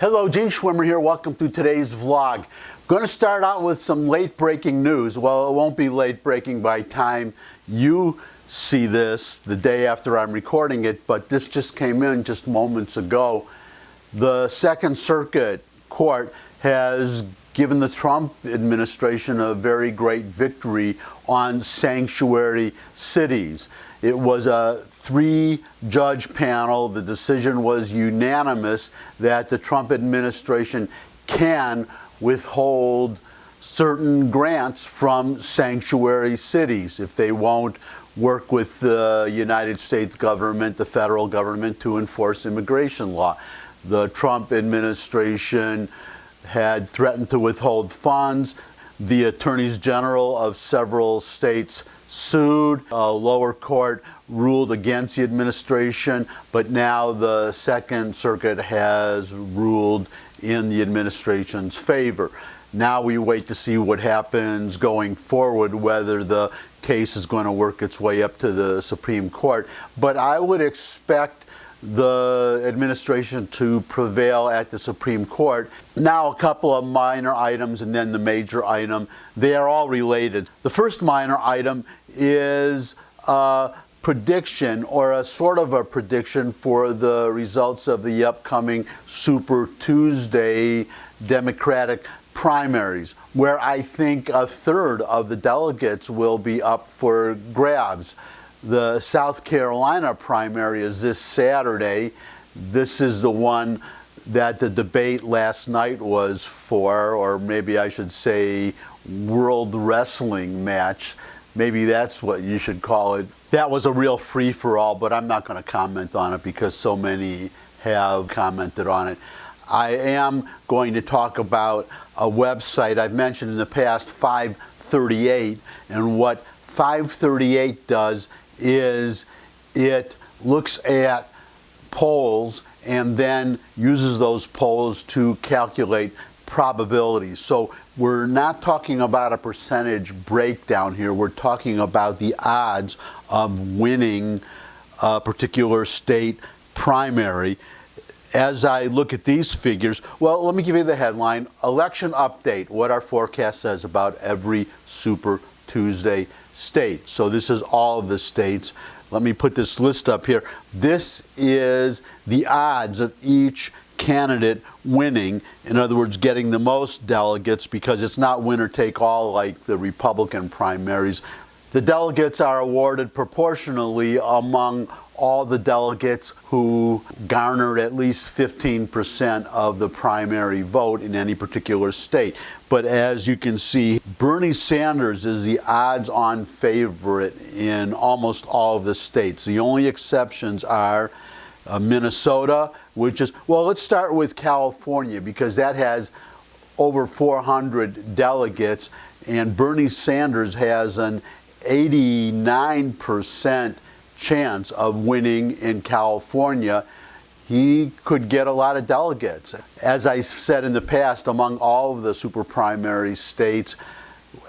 Hello, Gene Schwimmer here. Welcome to today's vlog. I'm going to start out with some late breaking news. Well, it won't be late breaking by time you see this the day after I'm recording it, but this just came in just moments ago. The Second Circuit Court has given the Trump administration a very great victory on sanctuary cities. It was a 3-judge panel. The decision was unanimous that the Trump administration can withhold certain grants from sanctuary cities if they won't work with the United States government, the federal government, to enforce immigration law. The Trump administration had threatened to withhold funds. The attorneys general of several states sued. A lower court ruled against the administration, but now the Second Circuit has ruled in the administration's favor. Now we wait to see what happens going forward, whether the case is going to work its way up to the Supreme Court. But I would expect the administration to prevail at the Supreme Court. Now, a couple of minor items and then the major item. They are all related. The first minor item is a prediction, or a sort of a prediction, for the results of the upcoming Super Tuesday Democratic primaries, where I think a third of the delegates will be up for grabs. The South Carolina primary is this Saturday. This is the one that the debate last night was for, or maybe I should say World Wrestling match. Maybe that's what you should call it. That was a real free-for-all, but I'm not going to comment on it because so many have commented on it. I am going to talk about a website I've mentioned in the past, 538, and what 538 does is it looks at polls and then uses those polls to calculate probabilities. So we're not talking about a percentage breakdown here. We're talking about the odds of winning a particular state primary. As I look at these figures, well, let me give you the headline: Election Update, what our forecast says about every Super Tuesday state. So this is all of the states. Let me put this list up here. This is the odds of each candidate winning, in other words, getting the most delegates, because it's not winner take all like the Republican primaries. The delegates are awarded proportionally among all the delegates who garnered at least 15% of the primary vote in any particular state. But as you can see, Bernie Sanders is the odds-on favorite in almost all of the states. The only exceptions are Minnesota, which is, well, let's start with California, because that has over 400 delegates, and Bernie Sanders has an 89% chance of winning in California. He could get a lot of delegates. As I said in the past, among all of the super primary states,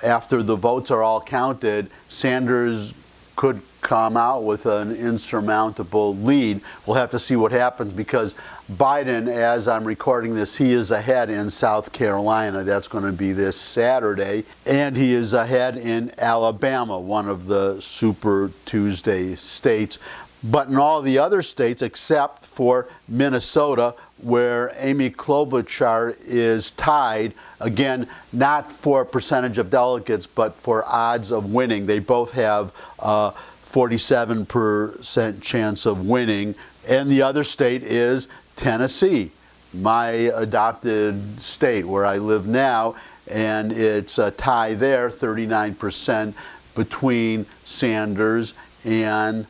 after the votes are all counted, Sanders could come out with an insurmountable lead. We'll have to see what happens, because Biden, as I'm recording this, he is ahead in South Carolina. That's going to be this Saturday. And he is ahead in Alabama, one of the Super Tuesday states. But in all the other states, except for Minnesota, where Amy Klobuchar is tied, again, not for percentage of delegates, but for odds of winning. They both have 47% chance of winning. And the other state is Tennessee, my adopted state where I live now, and it's a tie there, 39% between Sanders and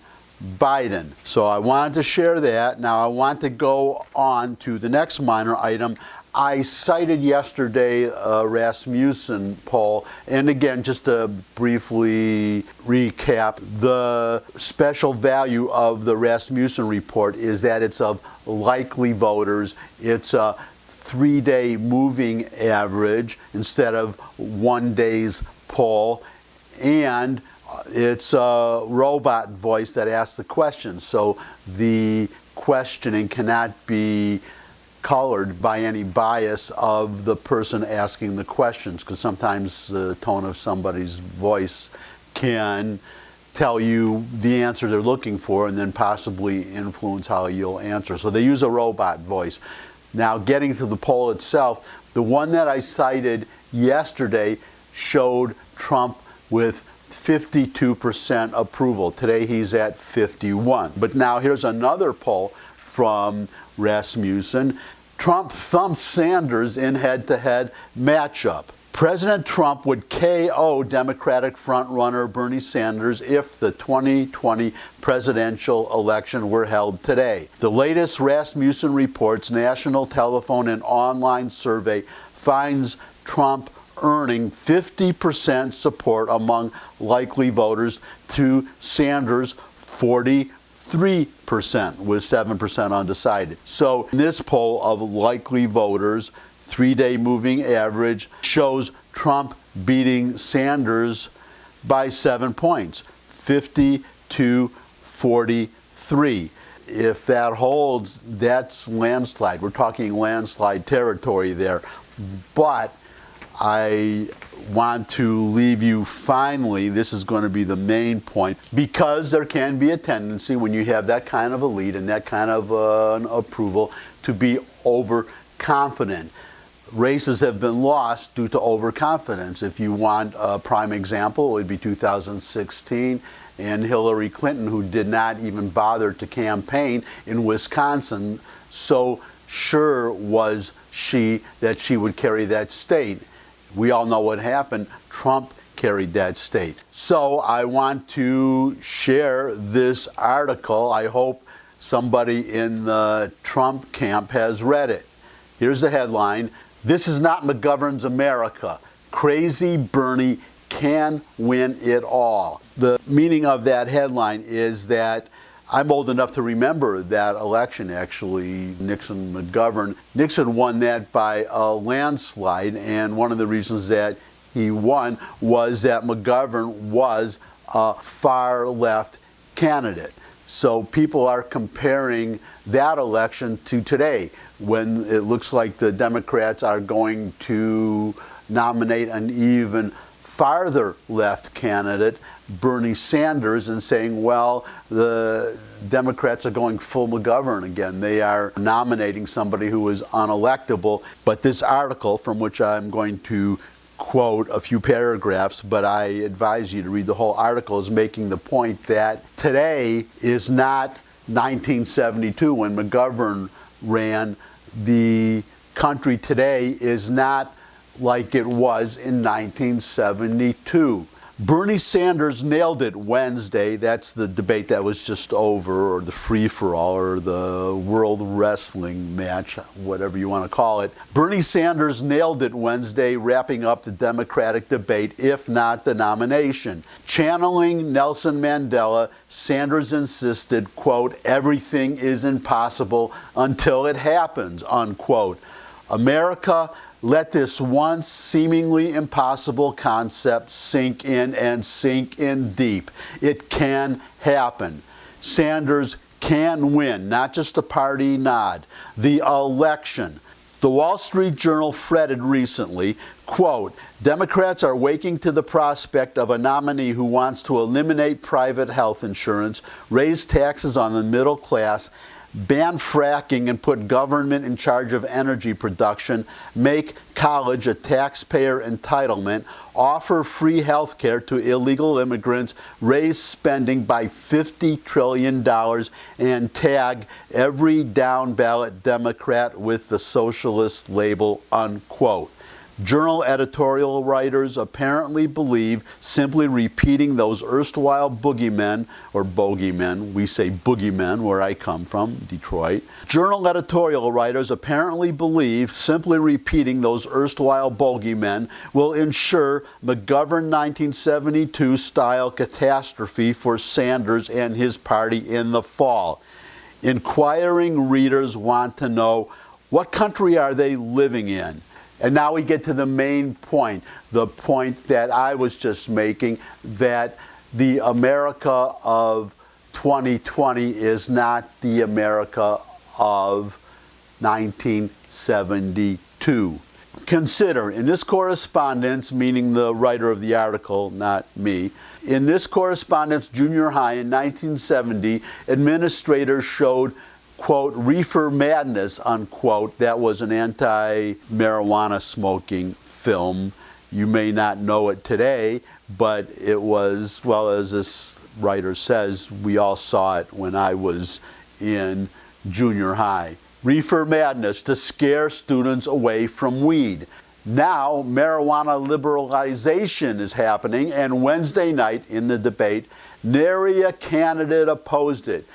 Biden. So I wanted to share that. Now I want to go on to the next minor item. I cited yesterday a Rasmussen poll, and again, just to briefly recap, the special value of the Rasmussen report is that it's of likely voters. It's a 3-day moving average instead of 1 day's poll, and it's a robot voice that asks the question, so the questioning cannot be colored by any bias of the person asking the questions, because sometimes the tone of somebody's voice can tell you the answer they're looking for and then possibly influence how you'll answer. So they use a robot voice. Now, getting to the poll itself, the one that I cited yesterday showed Trump with 52% approval. Today he's at 51. But now here's another poll from Rasmussen. Trump thumps Sanders in head-to-head matchup. President Trump would KO Democratic frontrunner Bernie Sanders if the 2020 presidential election were held today. The latest Rasmussen Reports national telephone and online survey finds Trump earning 50% support among likely voters to Sanders' 43%, with 7% undecided. So this poll of likely voters, three-day moving average, shows Trump beating Sanders by 7 points, 50 to 43. If that holds, that's landslide. We're talking landslide territory there. But I want to leave you finally, this is going to be the main point, because there can be a tendency when you have that kind of a lead and that kind of an approval to be overconfident. Races have been lost due to overconfidence. If you want a prime example, it would be 2016 and Hillary Clinton, who did not even bother to campaign in Wisconsin. So sure was she that she would carry that state. We all know what happened. Trump carried that state. So I want to share this article. I hope somebody in the Trump camp has read it. Here's the headline. This is not McGovern's America. Crazy Bernie can win it all. The meaning of that headline is that I'm old enough to remember that election, actually, Nixon-McGovern. Nixon won that by a landslide, and one of the reasons that he won was that McGovern was a far-left candidate. So people are comparing that election to today, when it looks like the Democrats are going to nominate an even farther left candidate, Bernie Sanders, and saying, well, the Democrats are going full McGovern again. They are nominating somebody who is unelectable. But this article, from which I'm going to quote a few paragraphs, but I advise you to read the whole article, is making the point that today is not 1972 when McGovern ran. The country today is not like it was in 1972. Bernie Sanders nailed it Wednesday. That's the debate that was just over, or the free-for-all, or the World Wrestling match, whatever you want to call it. Bernie Sanders nailed it Wednesday, wrapping up the Democratic debate, if not the nomination. Channeling Nelson Mandela, Sanders insisted, quote, everything is impossible until it happens, unquote. America, let this once seemingly impossible concept sink in, and sink in deep. It can happen. Sanders can win, not just a party nod, the election. The Wall Street Journal fretted recently, quote, Democrats are waking to the prospect of a nominee who wants to eliminate private health insurance, raise taxes on the middle class, ban fracking and put government in charge of energy production, make college a taxpayer entitlement, offer free health care to illegal immigrants, raise spending by $50 trillion, and tag every down-ballot Democrat with the socialist label, unquote. Journal editorial writers apparently believe simply repeating those erstwhile boogeymen, or bogeymen, we say boogeymen where I come from, Detroit. Journal editorial writers apparently believe simply repeating those erstwhile bogeymen will ensure McGovern 1972-style catastrophe for Sanders and his party in the fall. Inquiring readers want to know, what country are they living in? And now we get to the main point, the point that I was just making, that the America of 2020 is not the America of 1972. Consider, in this correspondence, meaning the writer of the article, not me, in this correspondence, junior high in 1970, administrators showed, quote, reefer madness, unquote. That was an anti-marijuana smoking film. You may not know it today, but it was, well, as this writer says, we all saw it when I was in junior high. Reefer madness to scare students away from weed. Now, marijuana liberalization is happening, and Wednesday night in the debate, nary a candidate opposed it.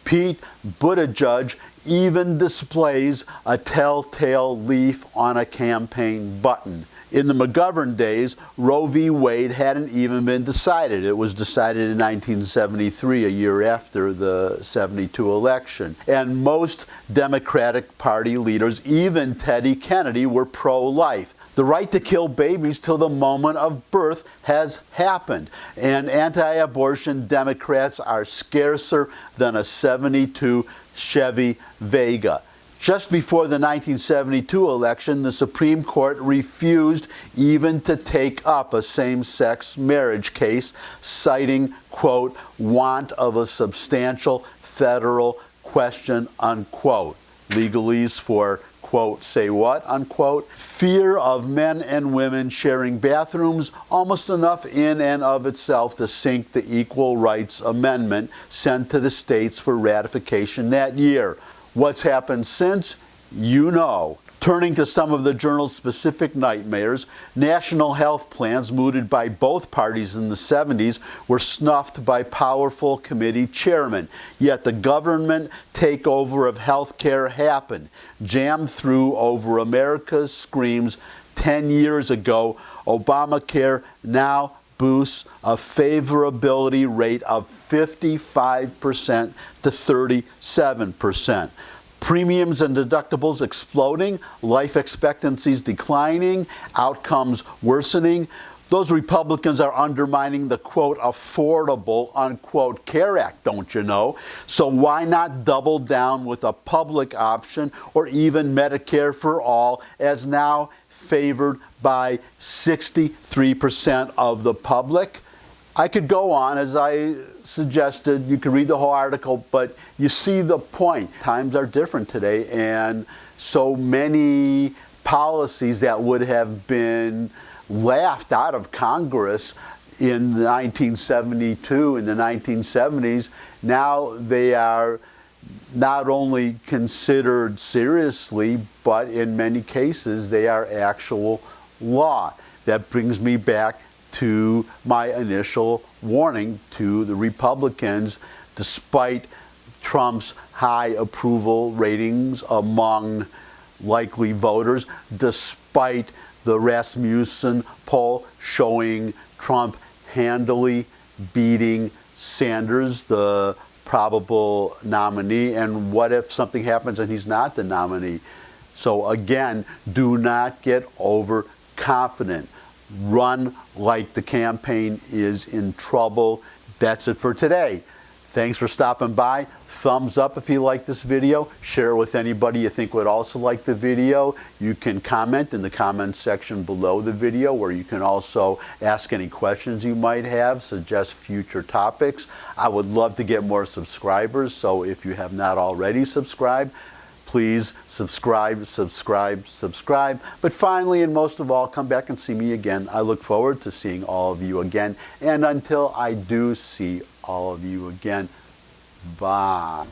Pete Buttigieg even displays a telltale leaf on a campaign button. In the McGovern days, Roe v. Wade hadn't even been decided. It was decided in 1973, a year after the 72 election. And most Democratic Party leaders, even Teddy Kennedy, were pro-life. The right to kill babies till the moment of birth has happened, and anti-abortion Democrats are scarcer than a 72 Chevy Vega. Just before the 1972 election, the Supreme Court refused even to take up a same-sex marriage case, citing, quote, want of a substantial federal question, unquote. Legalese for, quote, say what, unquote. Fear of men and women sharing bathrooms, almost enough in and of itself to sink the Equal Rights Amendment sent to the states for ratification that year. What's happened since? You know. Turning to some of the journal's specific nightmares, national health plans mooted by both parties in the 70s were snuffed by powerful committee chairmen. Yet the government takeover of health care happened, jammed through over America's screams 10 years ago. Obamacare now boosts a favorability rate of 55% to 37%. Premiums and deductibles exploding, life expectancies declining, outcomes worsening. Those Republicans are undermining the, quote, affordable, unquote, CARE Act, don't you know? So why not double down with a public option or even Medicare for all, as now favored by 63% of the public? I could go on, as I suggested. You could read the whole article, but you see the point. Times are different today, and so many policies that would have been laughed out of Congress in 1972, in the 1970s, now they are not only considered seriously, but in many cases they are actual law. That brings me back to my initial warning to the Republicans. Despite Trump's high approval ratings among likely voters, despite the Rasmussen poll showing Trump handily beating Sanders, the probable nominee, and what if something happens and he's not the nominee? So again, do not get overconfident. Run like the campaign is in trouble. That's it for today. Thanks for stopping by. Thumbs up if you like this video. Share it with anybody you think would also like the video. You can comment in the comments section below the video, where you can also ask any questions you might have, suggest future topics. I would love to get more subscribers, so if you have not already subscribed, please subscribe. But finally, and most of all, come back and see me again. I look forward to seeing all of you again. And until I do see all of you again, bye.